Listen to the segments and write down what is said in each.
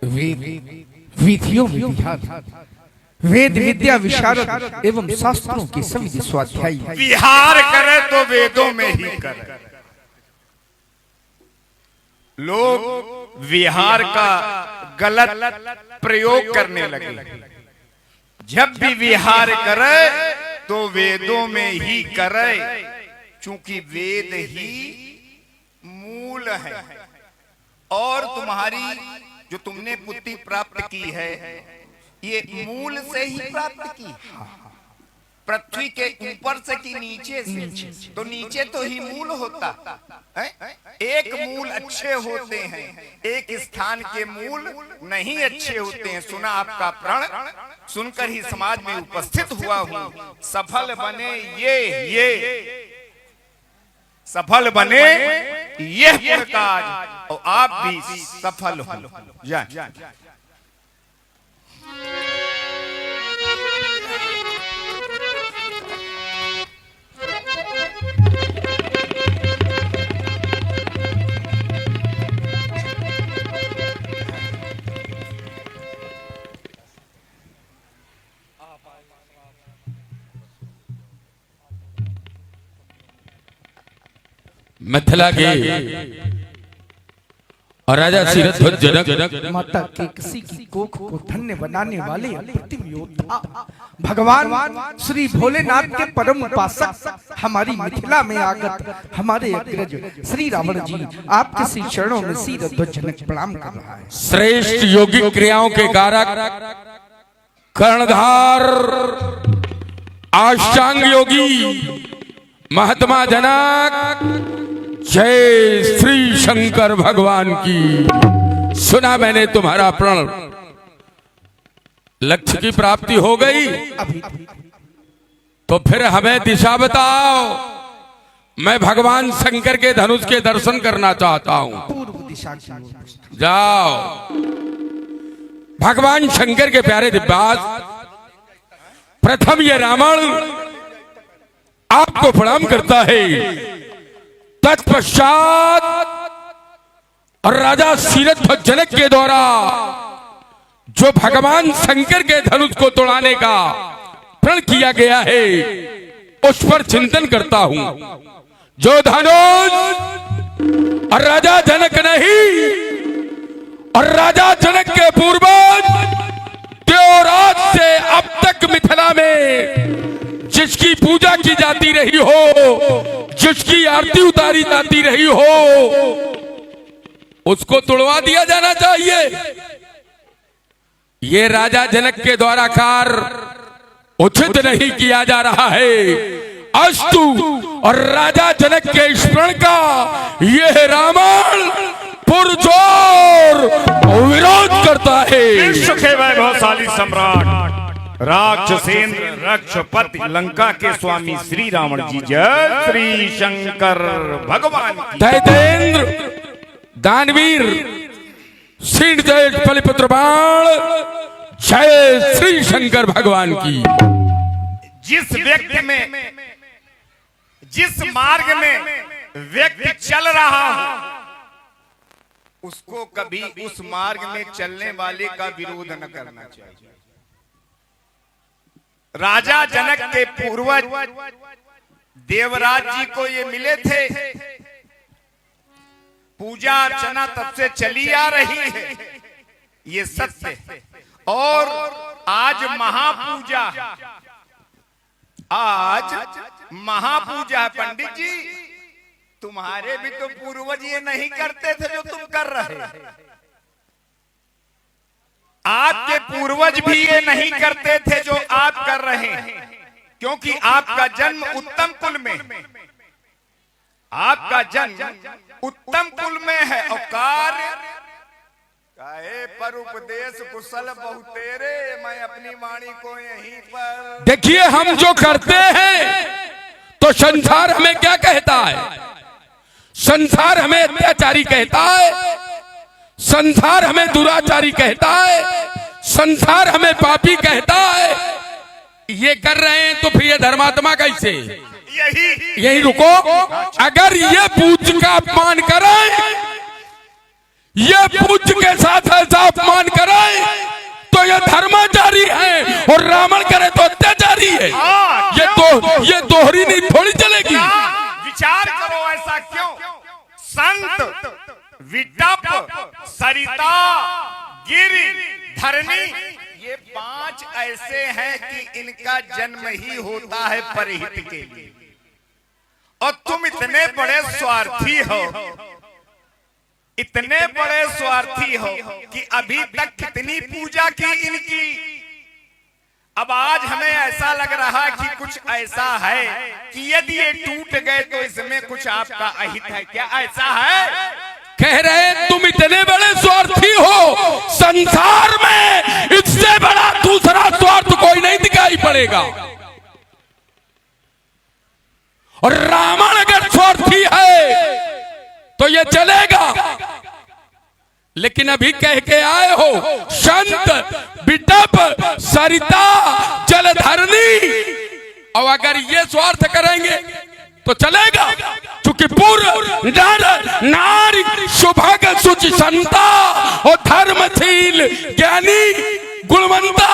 वेद विधियों में विहार, वेद विद्या विशारद एवं शास्त्रों के सभी स्वाध्यायी। विहार करे तो वेदों में ही करे। लोग विहार का गलत प्रयोग करने लगे। जब भी विहार करे तो वेदों में ही करे, क्योंकि वेद ही मूल है। और तुम्हारी जो तुमने बुद्धि प्राप्त की है ये मूल से ही प्राप्त की। पृथ्वी के ऊपर से कि नीचे से? तो नीचे तो ही मूल होता है। एक मूल अच्छे होते हैं, एक स्थान के मूल नहीं अच्छे होते हैं। सुना आपका प्रण, सुनकर ही समाज में उपस्थित हुआ हूं। सफल बने ये सफल बने यह काज, और आप भी सफल हो जाए। मिथिला के और राजा सीरध्वज जनक माता के किसी की कोख को धन्य बनाने वाले अप्रतिम योद्धा भगवान श्री भोलेनाथ के परम उपासक हमारी मिथिला में आगत हमारे अग्रज श्री रावण जी आपके श्री चरणों में सीरध्वज जनक प्रणाम कर रहा है। श्रेष्ठ योगिक क्रियाओं के कारक कर्णधार अष्टांग योगी महात्मा जनक जय श्री शंकर भगवान की। सुना मैंने तुम्हारा प्रण, लक्ष्य की प्राप्ति हो गई, तो फिर हमें दिशा बताओ। मैं भगवान शंकर के धनुष के दर्शन करना चाहता हूं। पूर्व दिशा की ओर जाओ। भगवान शंकर के प्यारे दिव्यास, प्रथम ये रावण आपको प्रणाम करता है। तत्पश्चात और राजा सीरध्वज जनक के द्वारा जो भगवान शंकर के धनुष को तोड़ाने का प्रण किया गया है उस पर चिंतन करता हूं। जो धनुष और राजा जनक नहीं और राजा जनक के पूर्वज देवराज से अब तक मिथिला में जिसकी पूजा की जाती रही हो, जिसकी आरती उतारी जाती रही हो, उसको तोड़वा दिया जाना चाहिए। ये राजा जनक के द्वारा कार्य उचित नहीं किया जा रहा है। अस्तु और राजा जनक के स्मरण का यह रावण पुरजोर विरोध करता है। विश्व के वैभवशाली सम्राट राक्षसेंद्र रक्षपति लंका के स्वामी श्री रावण जी जय श्री शंकर भगवान की। दैतेंद्र दानवीर सिंह जय बलिपुत्र बाण जय श्री शंकर भगवान की। जिस व्यक्ति में, जिस मार्ग में व्यक्ति चल रहा हो उसको कभी उस मार्ग में चलने वाले का विरोध न करना चाहिए। राजा जनक के पूर्वज देवराज जी को ये मिले थे। पूजा अर्चना तब से चली आ रही है, ये सत्य है। और आज महापूजा, आज महापूजा है। पंडित जी तुम्हारे भी तो पूर्वज ये नहीं करते थे जो तुम कर रहे हैं। आपके पूर्वज भी ये नहीं करते थे जो आप कर रहे हैं, क्योंकि आपका जन्म उत्तम कुल में, आपका जन्म उत्तम कुल में है। और कार्य काहे पर उपदेश कुशल बहु तेरे, मैं अपनी वाणी को यहीं पर। देखिए हम जो करते हैं तो संसार हमें क्या कहता है? संसार हमें अत्याचारी कहता है, संसार हमें दुराचारी कहता है, संसार हमें पापी कहता है। ये कर रहे हैं तो फिर ये धर्मात्मा कैसे? यही रुको। अगर ये पूज्य का अपमान करें, ये पूज्य के साथ ऐसा अपमान तो ये धर्माचारी है और रावण करे तो अत्याचारी है। ये दोहरी नहीं थोड़ी चलेगी। विचार करो ऐसा क्यों? संत, विटप, सरिता, गिरि, धरणी, ये 5 ऐसे हैं कि इनका जन्म ही होता है परहित के लिए, और तुम इतने बड़े स्वार्थी हो, इतने बड़े स्वार्थी हो कि अभी तक कितनी पूजा की इनकी। अब आज हमें ऐसा लग रहा है कि कुछ ऐसा है कि यदि ये टूट गए तो इसमें कुछ आपका अहित है क्या? ऐसा है? कह रहे तुम इतने बड़े स्वार्थी हो, संसार में इससे बड़ा दूसरा स्वार्थ कोई नहीं दिखाई पड़ेगा। और रावण अगर स्वार्थी है तो ये चलेगा, लेकिन अभी कह के आए हो संत, विटप, सरिता, जलधरणी, और अगर ये स्वार्थ करेंगे तो चलेगा। चूंकि पूर्व नर नारी सुभग सुचि संता और धर्मशील ज्ञानी गुणवंता,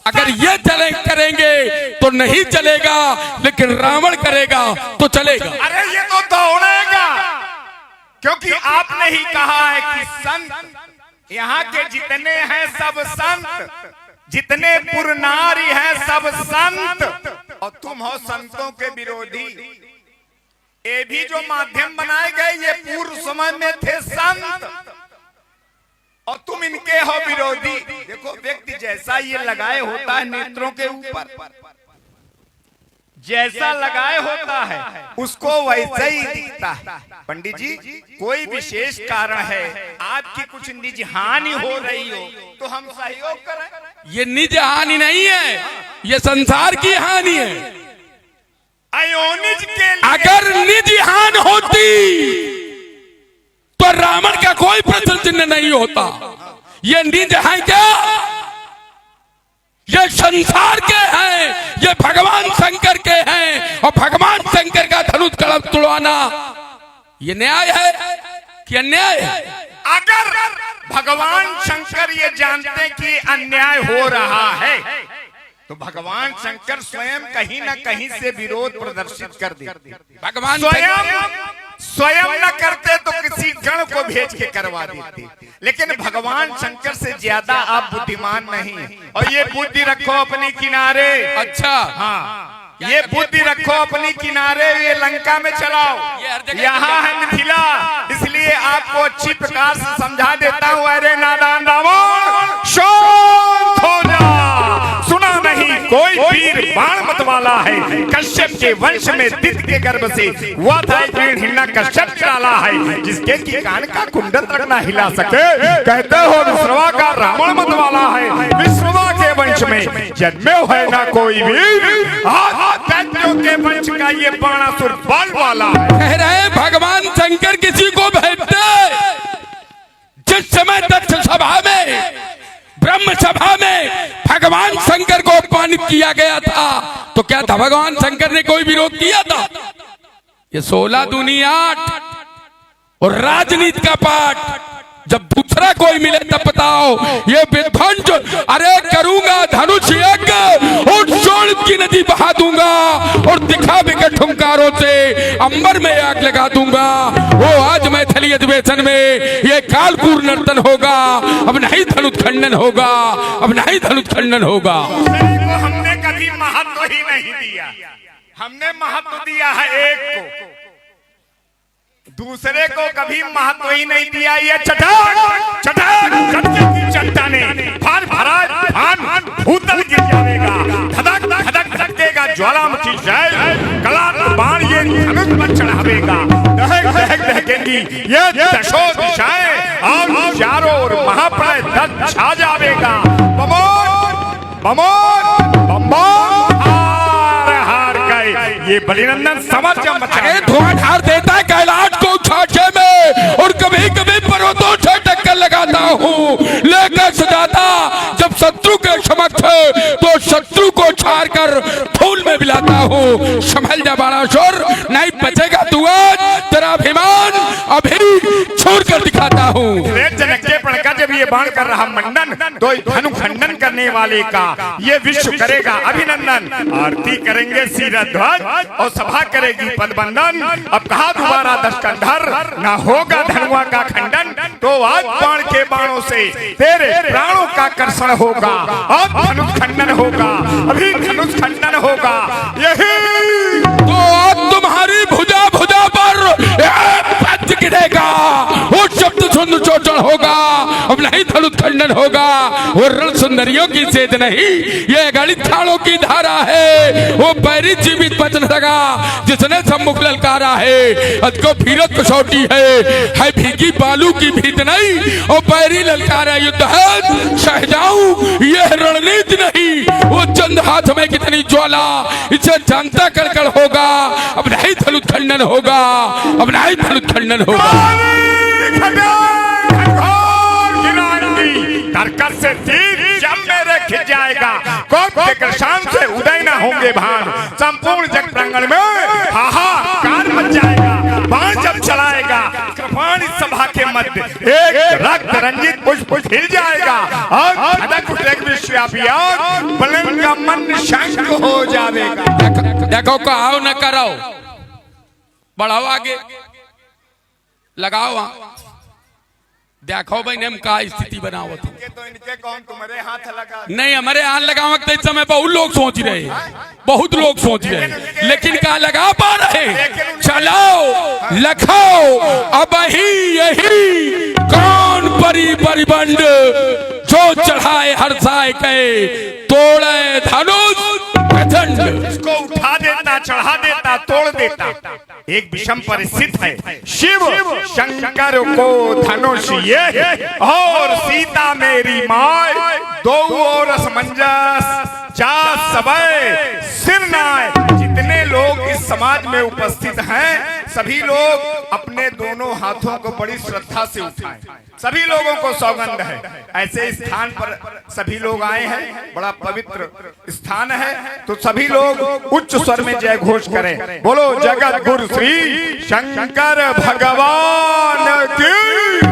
अगर ये चले करेंगे तो नहीं चलेगा, लेकिन रावण करेगा तो चलेगा। अरे ये तो दौड़ेगा, क्योंकि आपने ही कहा है कि संत, यहाँ के जितने हैं सब संत, जितने पुरनारी हैं सब संत, और तुम हो संतों के विरोधी। ये भी जो माध्यम बनाए गए ये पूर्व समय में थे संत, और तुम इनके हो विरोधी। देखो व्यक्ति जैसा ये लगाए होता है नेत्रों के ऊपर, जैसा लगाए होता है उसको वैसे ही दिखता है। पंडित जी, कोई विशेष कारण है, आपकी कुछ निज हानि हो रही हो तो हम सहयोग करें। ये निज हानि नहीं है, ये संसार की हानि है। अयोनिज के लिए अगर निज हानि होती तो रावण का कोई प्रश्न चिन्ह नहीं होता। ये निज है क्या? ये संसार के हैं, ये भगवान शंकर के हैं, और भगवान शंकर का धनुष कलश तुड़वाना ये न्याय है कि अन्याय है? अगर भगवान शंकर ये जानते कि अन्याय हो रहा है तो भगवान शंकर स्वयं कहीं न कहीं से विरोध प्रदर्शित कर देते। भगवान स्वयं न करते तो किसी गण को भेज के करवा देते, लेकिन भगवान शंकर से ज्यादा आप बुद्धिमान नहीं। और ये बुद्धि रखो अपने किनारे। अच्छा, हाँ, ये बुद्धि रखो अपनी किनारे, ये लंका में चलाओ, यहाँ है मिथिला। इसलिए आपको अच्छी प्रकार से समझा देता हूँ। अरे नादान रावण, शांत हो जा, सुना नहीं कोई वीर बाण मत वाला है। कश्यप के वंश में दित के गर्भ से हुआ था एक वीर हिरण्य कश्यप डाला है, जिसके की कान का कुंडल तक ना हिला सके। कहते हो विश्रवा का रावण मत वाला है, विश्रवा के वंश में जन्मे है ना कोई वीर, दैत्यों के वंश का ये बाणासुर बल वाला है। कह रहे भगवान शंकर किसी को भेजते। जिस समय दक्ष सभा में, ब्रह्म सभा में भगवान शंकर को अपमानित किया गया था तो क्या था भगवान शंकर ने कोई विरोध किया था? ये 16 दूनी 8 और राजनीति का पाठ जब दूसरा कोई मिले तब बताओ। ये विध्वंस, अरे करूंगा धनुष यज्ञ और शोण की नदी बहा दूंगा और दिखावे के ठुमकारों से अंबर में आग लगा दूंगा। वो आज मैथिली अधिवेशन में ये कालपूर नर्तन होगा, अब नहीं धनुष खंडन होगा, अब नहीं धनुष खंडन होगा। हमने कभी महत्व ही नहीं दिया, हमने महत्व दिया है एक को, दूसरे को कभी महत्व ही नहीं दिया। ये चट्टान चट्टाने फान भरा फान भूतल गिर जाएगा, धधक धधक धधकेगा ज्वालामुखी जय कला बाण ये धनुष पर चढ़ावेगा, दहक दहक दहकेगी ये दशो दिशाएं और चारों ओर महाप्रलय दल छा जावेगा। बमोन बमोन बमोन हार गए ये बलिनंदन समर जब मचा धुआंधार देता है कैलाश को छाछे में, और कभी कभी पर्वतों से टक्कर लगाता हूँ लेकर सजाता जब शत्रु के समक्ष तो शत्रु को छाड़ कर धूल में मिलाता हूँ। संभल जा बाणासुर, नहीं बचेगा तू आज, तेरा अभिमान अभी छोड़ कर दिखाता हूँ। जनक के पड़का जब ये ये बाण कर रहा मंडन, तो धनु खंडन करने वाले का ये विश्व करेगा अभिनंदन। आरती करेंगे सिरध्वज और सभा करेगी पदबंदन। अब कहा दोबारा दशकंधर ना होगा धनुआ का खंडन, तो आज बाण के बाणों से तेरे प्राणों का कर्षण होगा। अब धनुष खंडन होगा, अभी धनुष खंडन होगा। यही तो आज तुम्हारी भुजा भुजा पर वज्र गिरेगा, वो शब्द सुंदर चोचन होगा। अब नहीं धनुष खंडन होगा, वो रण सुंदरियों की सेध नहीं, ये गणित थालों की धारा है। वो बैरी जीवित बचन लगा जिसने सम्मुख ललकारा है। अजको भीरत कसौटी है भीगी बालू की भीत नहीं, और बैरी ललकारा युद्ध है सह जाऊं यह रणनीति नहीं। वो चंद हाथ में कितनी ज्वाला, इसे जानता कड़कड़ होगा। अब नहीं धनुष खंडन होगा, अब नहीं धनुष खंडन होगा। तरकस से तीर जब मेरे खिंच जाएगा, कोप देकर शाम से उदय न होंगे भान। संपूर्ण जग प्रांगण में हाहाकार मच जाएगा। बाण जब चलाएगा कृपाण इस सभा के मध्य एक रक्त रंजित पुष्प खिल जाएगा, और खड़क उठेगी विश्वव्यापी आग, बलम का मन शंख हो जाएगा। देखो कहो न करो, बढ़ाओ आगे, लगाओ। देखो भाई नेम का स्थिति बनावत तो इनके कौन तुम्हारे हाथ लगा नहीं, हमारे हाथ लगावत इस समय बहुत लोग सोच रहे हैं, बहुत लोग सोच रहे हैं, लेकिन कहा लगा पा रहे। चलो लखो अब यही कौन परी परिबंड, जो चढ़ाए हर्षाए के तोड़े धनुष प्रचंड। इसको उठा देता, चढ़ा देता, तोड़ देता। एक विषम परिस्थिति है। शिव शंकर को धनुष ये, और सीता मेरी माय, दो और असमंजस जा सबय सिर नाय। जितने लोग इस समाज में उपस्थित हैं, सभी लोग अपने दोनों हाथों को बड़ी श्रद्धा से उठाएं। सभी लोगों को सौगंध है। ऐसे स्थान पर सभी लोग आए हैं, बड़ा पवित्र स्थान है, तो सभी लोग उच्च स्वर में जय घोष करें। बोलो जगत गुरु श्री शंकर भगवान की।